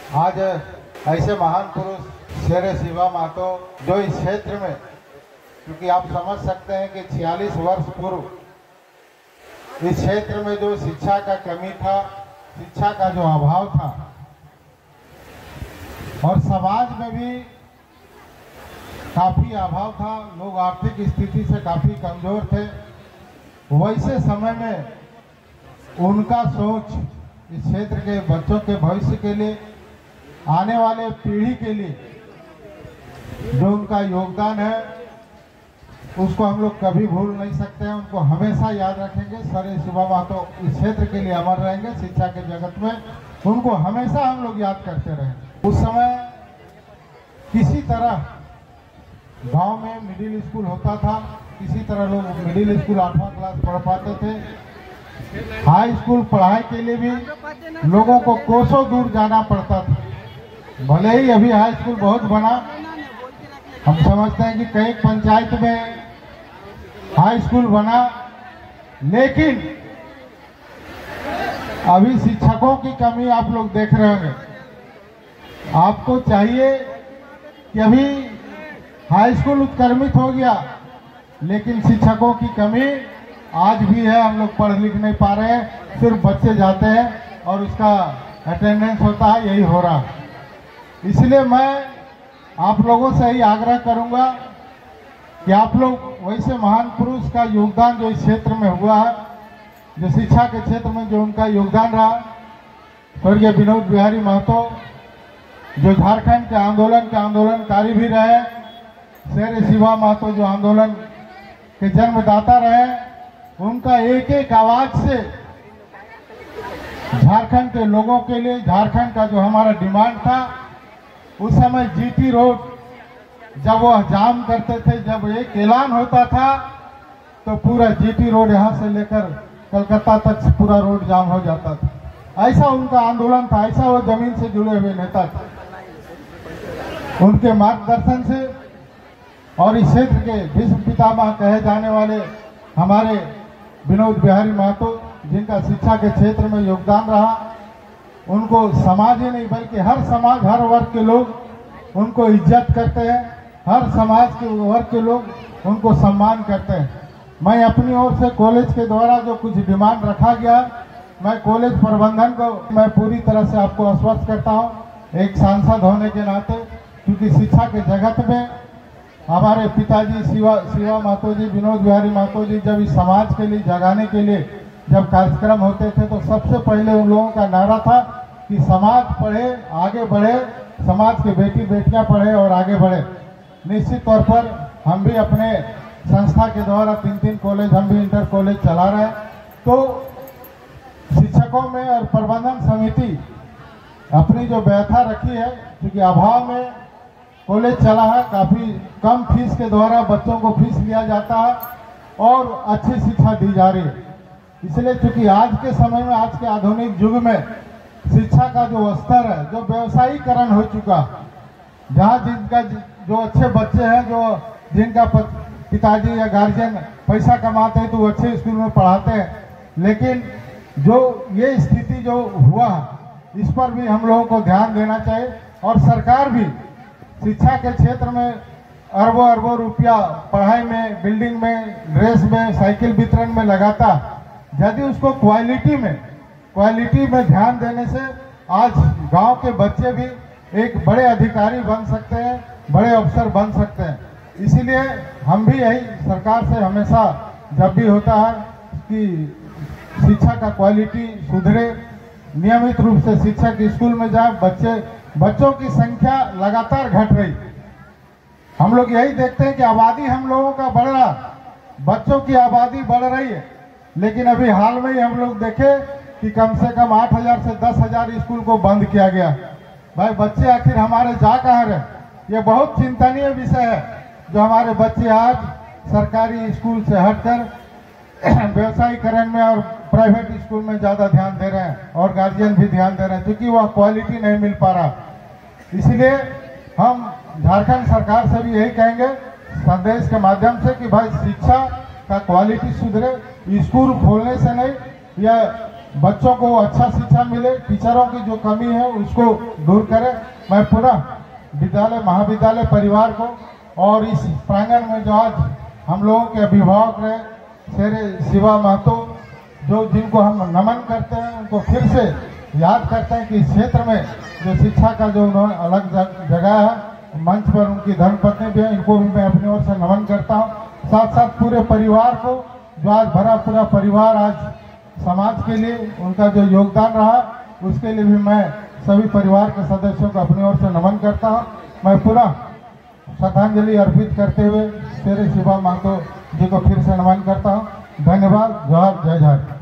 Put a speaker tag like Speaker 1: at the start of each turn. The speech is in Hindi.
Speaker 1: आज ऐसे महान पुरुष शेर शिवा महतो जो इस क्षेत्र में, क्योंकि आप समझ सकते हैं कि 46 वर्ष पूर्व इस क्षेत्र में जो शिक्षा का कमी था, शिक्षा का जो अभाव था और समाज में भी काफ़ी अभाव था, लोग आर्थिक स्थिति से काफ़ी कमज़ोर थे। वैसे समय में उनका सोच इस क्षेत्र के बच्चों के भविष्य के लिए, आने वाले पीढ़ी के लिए जो उनका योगदान है उसको हम लोग कभी भूल नहीं सकते हैं। उनको हमेशा याद रखेंगे। शेर शिवा महतो इस क्षेत्र के लिए अमर रहेंगे। शिक्षा के जगत में उनको हमेशा हम लोग याद करते रहेंगे। उस समय किसी तरह गांव में मिडिल स्कूल होता था, किसी तरह लोग मिडिल स्कूल 8वां क्लास पढ़ पाते थे। हाई स्कूल पढ़ाई के लिए भी लोगों को कोसों दूर जाना पड़ता था। भले ही अभी हाई स्कूल बहुत बना, हम समझते हैं कि कई पंचायत में हाई स्कूल बना, लेकिन अभी शिक्षकों की कमी आप लोग देख रहे होंगे। आपको चाहिए कि अभी हाई स्कूल उत्क्रमित हो गया, लेकिन शिक्षकों की कमी आज भी है। हम लोग पढ़ लिख नहीं पा रहे हैं, सिर्फ बच्चे जाते हैं और उसका अटेंडेंस होता है, यही हो रहा है। इसलिए मैं आप लोगों से ही आग्रह करूंगा कि आप लोग वैसे महान पुरुष का योगदान जो इस क्षेत्र में हुआ है, जो शिक्षा के क्षेत्र में जो उनका योगदान रहा, स्वर्गीय विनोद बिहारी महतो जो झारखंड के आंदोलनकारी भी रहे, शेर शिवा महतो जो आंदोलन के जन्मदाता रहे, उनका एक एक आवाज से झारखंड के लोगों के लिए, झारखंड का जो हमारा डिमांड था, उस समय जीटी रोड जब वो जाम करते थे, जब एक ऐलान होता था तो पूरा जीटी रोड यहाँ से लेकर कलकत्ता तक पूरा रोड जाम हो जाता था। ऐसा उनका आंदोलन था, ऐसा वो जमीन से जुड़े हुए नेता थे। उनके मार्गदर्शन से और इस क्षेत्र के विश्व पितामह कहे जाने वाले हमारे विनोद बिहारी महतो, जिनका शिक्षा के क्षेत्र में योगदान रहा, उनको समाज ही नहीं बल्कि हर समाज, हर वर्ग के लोग उनको इज्जत करते हैं। हर समाज के वर्ग के लोग उनको सम्मान करते हैं। मैं अपनी ओर से कॉलेज के द्वारा जो कुछ डिमांड रखा गया, मैं कॉलेज प्रबंधन को मैं पूरी तरह से आपको आश्वस्त करता हूं, एक सांसद होने के नाते, क्योंकि शिक्षा के जगत में हमारे पिताजी शिवा महतो जी, विनोद बिहारी महतो जी जब इस समाज के लिए, जगाने के लिए जब कार्यक्रम होते थे तो सबसे पहले उन लोगों का नारा था कि समाज पढ़े, आगे बढ़े, समाज के बेटी बेटियां पढ़े और आगे बढ़े। निश्चित तौर पर हम भी अपने संस्था के द्वारा 3 कॉलेज, हम भी इंटर कॉलेज चला रहे हैं। तो शिक्षकों में और प्रबंधन समिति अपनी जो व्यथा रखी है, क्योंकि अभाव में कॉलेज चला है, काफ़ी कम फीस के द्वारा बच्चों को फीस लिया जाता है और अच्छी शिक्षा दी जा रही है। इसलिए चूंकि आज के समय में, आज के आधुनिक युग में शिक्षा का जो स्तर है, जो व्यवसायीकरण हो चुका, जहाँ जिनका जो अच्छे बच्चे हैं, जो जिनका पिताजी या गार्जियन पैसा कमाते हैं तो वो अच्छे स्कूल में पढ़ाते हैं, लेकिन जो ये स्थिति जो हुआ है, इस पर भी हम लोगों को ध्यान देना चाहिए। और सरकार भी शिक्षा के क्षेत्र में अरबों अरबों रुपया पढ़ाई में, बिल्डिंग में, ड्रेस में, साइकिल वितरण में लगाता, यदि उसको क्वालिटी में ध्यान देने से आज गांव के बच्चे भी एक बड़े अधिकारी बन सकते हैं, बड़े अफसर बन सकते हैं। इसीलिए हम भी यही सरकार से हमेशा जब भी होता है कि शिक्षा का क्वालिटी सुधरे, नियमित रूप से शिक्षक स्कूल में जाए। बच्चों की संख्या लगातार घट रही, हम लोग यही देखते हैं कि आबादी हम लोगों का बढ़ रहा, बच्चों की आबादी बढ़ रही है, लेकिन अभी हाल में ही हम लोग देखे कि कम से कम 8,000 से 10,000 स्कूल को बंद किया गया। भाई बच्चे आखिर हमारे जा कहाँ रहे? ये बहुत चिंतनीय विषय है, जो हमारे बच्चे आज सरकारी स्कूल से हटकर व्यवसायीकरण में और प्राइवेट स्कूल में ज़्यादा ध्यान दे रहे हैं और गार्जियन भी ध्यान दे रहे हैं, क्योंकि वह क्वालिटी नहीं मिल पा रहा। इसलिए हम झारखंड सरकार से भी यही कहेंगे संदेश के माध्यम से कि भाई शिक्षा का क्वालिटी सुधरे, स्कूल खोलने से नहीं या बच्चों को अच्छा शिक्षा मिले, टीचरों की जो कमी है उसको दूर करे। मैं पुनः विद्यालय महाविद्यालय परिवार को और इस प्रांगण में जो आज हम लोगों के अभिभावक रहे शेर शिवा महतो, जो जिनको हम नमन करते हैं, उनको फिर से याद करते हैं कि इस क्षेत्र में जो शिक्षा का जो उन्होंने अलग जगह है, मंच पर उनकी धर्मपत्नी भी है, इनको भी मैं अपनी ओर से नमन करता हूँ। साथ साथ पूरे परिवार को, जो आज भरा पूरा परिवार आज समाज के लिए उनका जो योगदान रहा, उसके लिए भी मैं सभी परिवार के सदस्यों को अपनी ओर से नमन करता हूँ। मैं पुनः श्रद्धांजलि अर्पित करते हुए शेर शिवा महतो जी को फिर से नमन करता हूँ। धन्यवाद। जोहार, जय झारखंड।